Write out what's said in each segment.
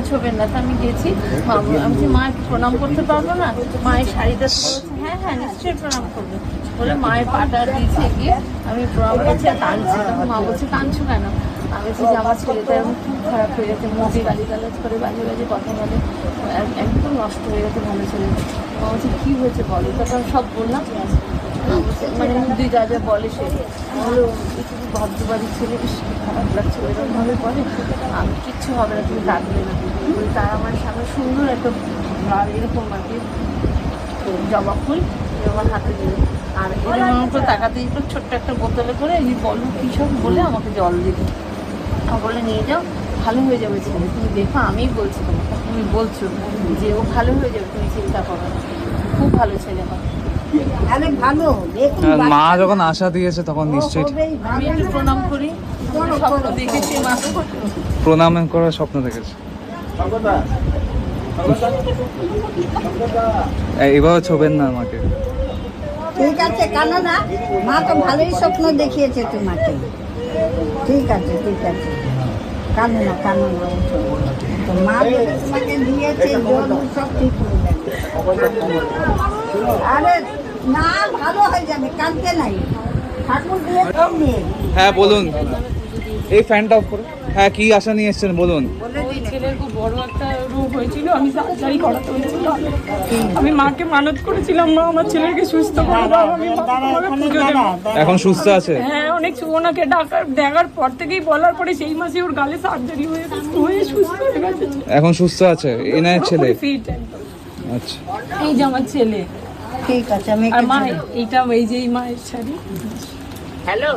ছোবেন না তো আমি গেছি। আমি মাকে প্রণাম করতে পারবো না, মায়ের শাড়িটা পরেছে। হ্যাঁ হ্যাঁ নিশ্চয়ই প্রণাম করবো বলে মায়ের পাটা দিয়েছে গিয়ে আমি প্রণাম করছি আর কাঁদছি। তখন মা বলছে কাঁদছো কেন? আমি বলছি যে আমার ছেলেটা এরকম খুব খারাপ হয়ে গেছে, মুখে গালিগালাজ করে বাজে বাজে কথা বলে, একদম নষ্ট হয়ে গেছে ভালো ছেলে। মা বলছে কী হয়েছে বলো? তখন সব বললাম, মানে মুদি যা যা বলে সে হলো একটু ভদ্রবাড়ির ছেলে, বেশ খারাপ লাগছে এরকমভাবে বলে। আমি কিচ্ছু হবে না, তুমি কাঁদবে না। তার আমার সামনে সুন্দর একটা এরকম আর কি জবা ফুল আমার হাতে দিল, আর এরকম আমার উপর তাকাতে দিল ছোট্ট একটা বোতলে করে, এই বলো কী সব বলে আমাকে জল দিল। বলে নিয়ে যাও, ভালো হয়ে যাবে ছেলে, তুমি দেখো আমিই বলছি তোমাকে, তুমি বলছো যে ও ভালো হয়ে যাবে, তুমি চিন্তা করো না, খুব ভালো ছেলে হবে। মা যখন আশা দিয়েছে তখন নিশ্চয়ই আমি একটু প্রণাম করি, স্বপ্ন দেখেছি মা, প্রণাম করার স্বপ্ন দেখেছে। এইভাবে ছোবেন না আমাকে। ঠিক আছে, কানো না, মা তো ভালোই স্বপ্ন দেখিয়েছে তোমাকে। ঠিক আছে কানো না তো মা তোমাকে দিয়েছে জল সব ঠিক হয়ে যাবে। আরে না, ভালো হয়ে যাবে, কাঁদতে নাই, ঠাকুর দিয়ে। হ্যাঁ বলুন, এই ফ্যানটা অফ করো। হ্যাঁ কি আশা নিয়ে এসেছেন বলুন। ছেলের খুব বড় একটা রোগ হয়েছিল, আমি সার্জারি করাতে হয়েছিল। আমি মাকে মানত করেছিলাম, মা আমার ছেলেকে সুস্থ করে দাও, আমি পুজো দেবো। এখন সুস্থ আছে? হ্যাঁ, অনেক ওনাকে দেখার পর থেকেই বলার পরে সেই মাসে ওর গালে সার্জারি হয়ে সুস্থ হয়ে গেছে। এখন সুস্থ আছে এনার ছেলে? ফিট। আচ্ছা, এই যে আমার ছেলে। ঠিক আছে, আমি আর মা এইটা, এই যে মায়ের শাড়ি। হ্যালো,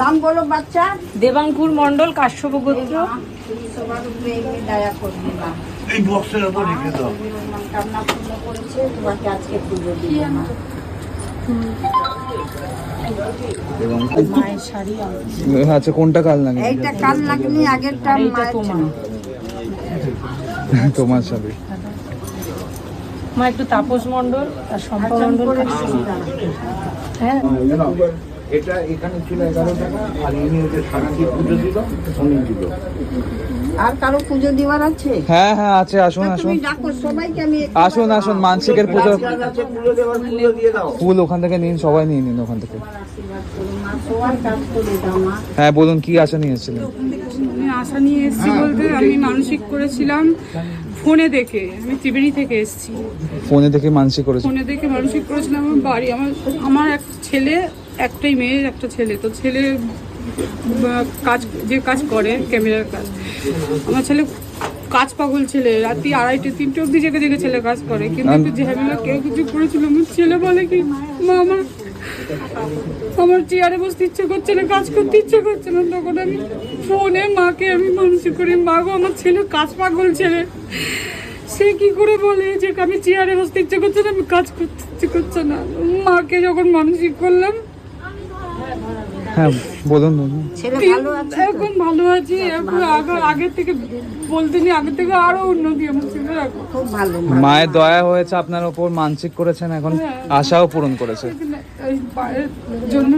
নাম বলো বাচ্চা। দেবাঙ্কুর মণ্ডল, কাশ্যপ গোত্র। সবার উপরে এমনি দয়া করবে না, এই বক্সের উপর রেখে দাও। কামনা পূর্ণ করেছে, তোমাকে আজকে পুজো দিল না। মায়ের শাড়ি। আচ্ছা কোনটা কাল লাগে? এইটা কাল লাগনি, আগেরটা তোমার তোমার সাথে। মা একটু তাপস মণ্ডল আর শম্পা মণ্ডল। হ্যাঁ, এটা এখানে ছিল 11 টাকা, আর ইনি ওদের সারা দিয়ে পুজো দিল, উনি দিল। আর কারো পুজো দেওয়ার আছে? হ্যাঁ হ্যাঁ আছে, আসুন আসুন তুমি ডাকো সবাইকে, আমি আসুন মানসিকের পুজো। পুজো দেওয়ার পুজো দিয়ে দাও। ফুল ওখান থেকে নিন, সবাই নিয়ে নিন ওখান থেকে। সবার কাজ করে দাও মা। হ্যাঁ বলুন কি আশা নিয়ে এসেছিলেন? আমি আশা নিয়ে এসেছি বলতে, আমি মানসিক করেছিলাম ফোনে দেখে, আমি ত্রিবেণী থেকে এসেছি। ফোনে দেখে মানসিক করেছেন? ফোনে দেখে মানসিক করেছিলাম। আমার বাড়ি, আমার এক ছেলে, একটাই মেয়ে, একটা ছেলে। তো ছেলে কাজ করে ক্যামেরার কাজ। আমার ছেলে কাজ পাগল ছেলে, রাত্রি 2:30 3টে অবধি জেগে ছেলে কাজ করে। কিন্তু একটু ঝামেলা কেউ কিছু করেছিল, আমার ছেলে বলে কি, মা আমার চেয়ারে বসতে ইচ্ছে করছে না, কাজ করতে ইচ্ছে করছে না। তখন আমি ফোনে মাকে আমি মানসিক করি, মা গো আমার ছেলে কাজ পাগল ছেলে, সে কি করে বলে যে আমি চেয়ারে বসতে ইচ্ছে করছে না, আমি কাজ করতে ইচ্ছে করছে না। মাকে যখন মানসিক করলাম, হ্যাঁ বলুন। ছেলে ভালো আছে? এখন ভালো আছি, এখন আগের থেকে বলতে নি, আগের থেকে আরো উন্নতি আমার ছেলের এখন। খুব ভালো। মায়ের দয়া হয়েছে আপনার ওপর, মানসিক করেছেন, এখন আশাও পূরণ করেছে। এই পায়ের জন্য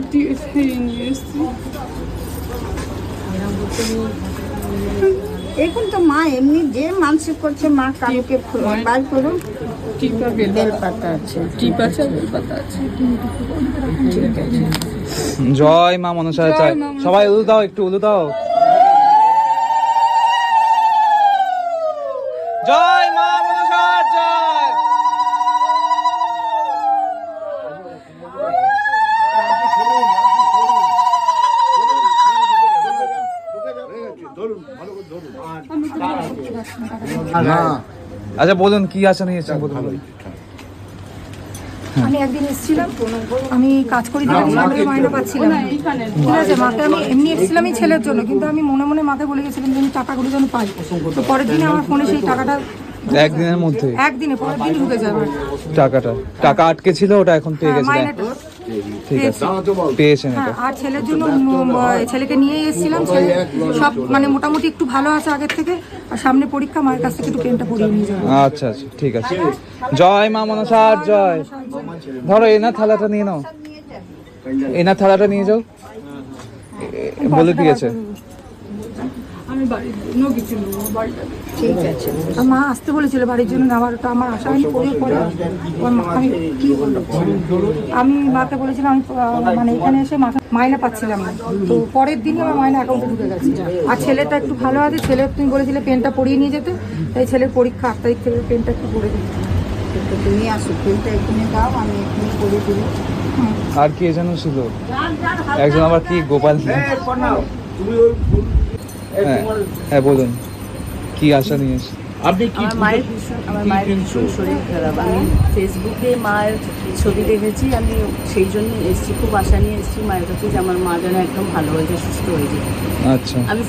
নিয়ে এসেছি। এখন তো মা এমনি যে মানসিক করছে, মা কালকে বার করুন। টিপা বেলপাতা আছে, টিপ আছে, বেলপাতা আছে। জয় মা মনসা চাই। সবাই উলু দাও, একটু উলু দাও। জয় মা মনসা জয়। আচ্ছা বলুন কি আশা নিয়েছেন বলুন। আমি একদিন এসেছিলাম, আমি কাজ করি মাইনে পাচ্ছিলাম, ঠিক আছে। মাকে আমি এমনি এসেছিলাম এই ছেলের জন্য, কিন্তু আমি মনে মনে মাকে বলে গেছিলাম যে আমি টাকাগুলো যেন পাই। তো পরের দিনে আমার ফোনে সেই টাকাটা একদিনের মধ্যে, একদিনে পরের দিন ঢুকে যাবে। টাকা আটকে ছিল, ওটা এখন পেয়ে গেছে। ঠিক আছে, পেয়েছেন এটা। আর ছেলের জন্য ছেলেকে নিয়ে এসেছিলাম, ছেলে সব মানে মোটামুটি একটু ভালো আছে আগের থেকে। আর সামনে পরীক্ষা, মায়ের কাছ থেকে একটু পেনটা পড়িয়ে নিয়ে যাবো। আচ্ছা আচ্ছা ঠিক আছে। জয় মা মনসা জয়। ধরো এনার থালাটা নিয়ে নাও, এনার থালাটা নিয়ে যাও, বলে দিয়েছে। বাড়ির জন্য কিছু নেবো বাড়িটা ঠিক আছে আর মা আসতে বলেছিল বাড়ির জন্য নেওয়ার, ওটা আমার আশা হয়নি। পরে আমি কি বলবো, আমি মাকে বলেছিলাম আমি মানে এখানে এসে মাইনা পাচ্ছিলাম না, তো পরের দিনই আমার মাইনা অ্যাকাউন্টে ঢুকে গেছে। আর ছেলেটা একটু ভালো আছে, ছেলে তুমি বলেছিলে পেনটা পড়িয়ে নিয়ে যেতে, তাই ছেলের পরীক্ষা 8 তারিখ থেকে পেনটা একটু পড়ে দিই। তো তুমি আসো, পেনটা এখানে দাও, আমি এখানে করে দিব। আর কে যেন ছিল একজন, আবার কি গোপাল। হ্যাঁ হ্যাঁ বলুন, কি আশা নিয়ে এসে? আপনি কি আমার মায়ের ভীষণ শরীর খারাপ। আমি ফেসবুকে মায়ের ছবি দেখেছি, আমি সেই জন্য এসেছি, খুব আশা নিয়ে এসেছি মায়ের কাছে যে আমার মা যেন একদম ভালো হয়ে যায়, সুস্থ হয়ে যায়। আচ্ছা, আমি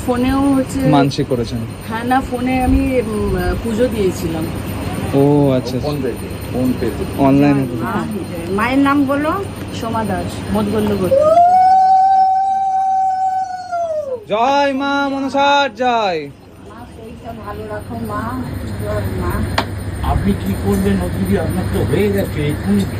ফোনেও হচ্ছে মানসিক করেছেন? হ্যাঁ না, ফোনে আমি পুজো দিয়েছিলাম। ও আচ্ছা, ফোন পেতে অনলাইনে। মায়ের নাম বলো। সোমা দাস, মোদগল্যগর। জয় মা মনসার জয়। ভালো রাখো মা, জয় মা। আপনি কি করবেন? দিদি আপনার তো হয়ে গেছে, এক্ষুনি